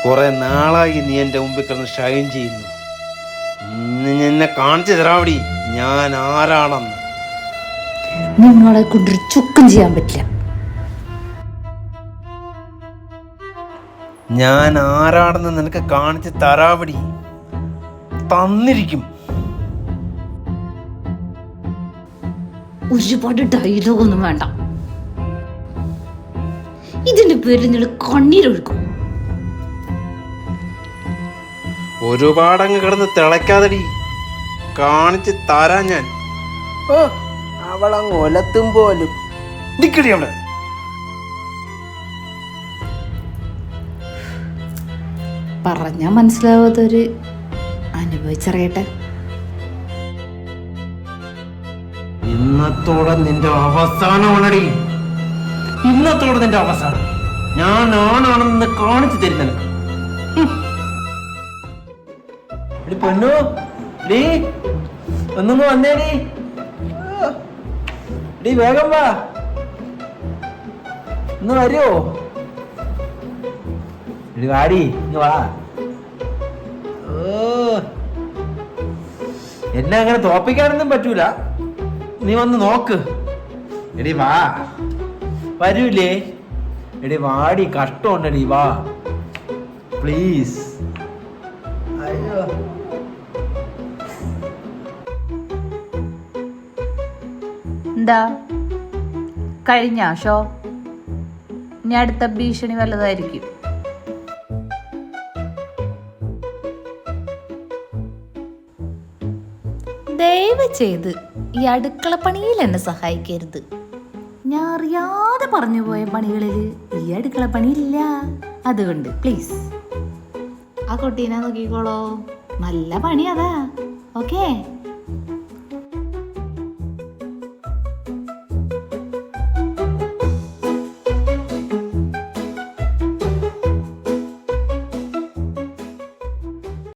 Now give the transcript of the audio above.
കുറെ നാളായി നീ എന്റെ മുമ്പിൽ കിടന്ന് ഷൈൻ ചെയ്യുന്നു. എന്നെ കാണിച്ചു തരാവടി ഞാൻ ആരാണെന്ന്. നിങ്ങളെ കൊണ്ടൊരു ചുക്കും ചെയ്യാൻ പറ്റില്ല. ഞാൻ ആരാണെന്ന് നിനക്ക് കാണിച്ചു തരാവടി. തന്നിരിക്കും. ഒരുപാട് ഡയലോഗൊന്നും വേണ്ട. ഇതിന്റെ പേരിൽ നിങ്ങൾ കണ്ണീരൊഴുക്കും. ഒരുപാടങ്ങ് കിടന്ന് തിളയ്ക്കാതടി, കാണിച്ച് തരാ ഞാൻ. അവളങ്ങ് ഒലത്തും പോലും. നിക്കടി അവിടെ. പറഞ്ഞാ മനസ്സിലാവാത്തവര് അനുഭവിച്ചറിയട്ടെ. ഇന്നത്തോടെ നിന്റെ അവസാനമാണടി. ഇന്നത്തോടെ നിന്റെ അവസാനം. ഞാൻ ആണാണെന്ന് കാണിച്ചു തരും നിനക്ക്. പൊന്നു ഡീ ഒന്നും വന്നേടി. ഡീ വേഗം വാ, ഒന്ന് വരുമോ? എടി വാടി, ഇങ്ങ് വാ. എന്നെ അങ്ങനെ തോപ്പിക്കാനൊന്നും പറ്റൂല. നീ വന്ന് നോക്ക്. എടി വാ. വരൂലേ? എടി വാടി, കഷ്ടമുണ്ടടി, വാ പ്ലീസ്. അയ്യോ, എന്താ കഴിഞ്ഞ ഷോ? ഇനി അടുത്ത ഭീഷണി വല്ലതായിരിക്കും. ദയവ് ചെയ്ത് ഈ അടുക്കള പണിയിൽ എന്നെ സഹായിക്കരുത്. ഞാൻ അറിയാതെ പറഞ്ഞു പോയ പണികളിൽ ഈ അടുക്കള പണിയില്ല. അതുകൊണ്ട് പ്ലീസ് ആ കുട്ടീനെ നോക്കിക്കോളോ. നല്ല പണി അതാ. ഓക്കേ.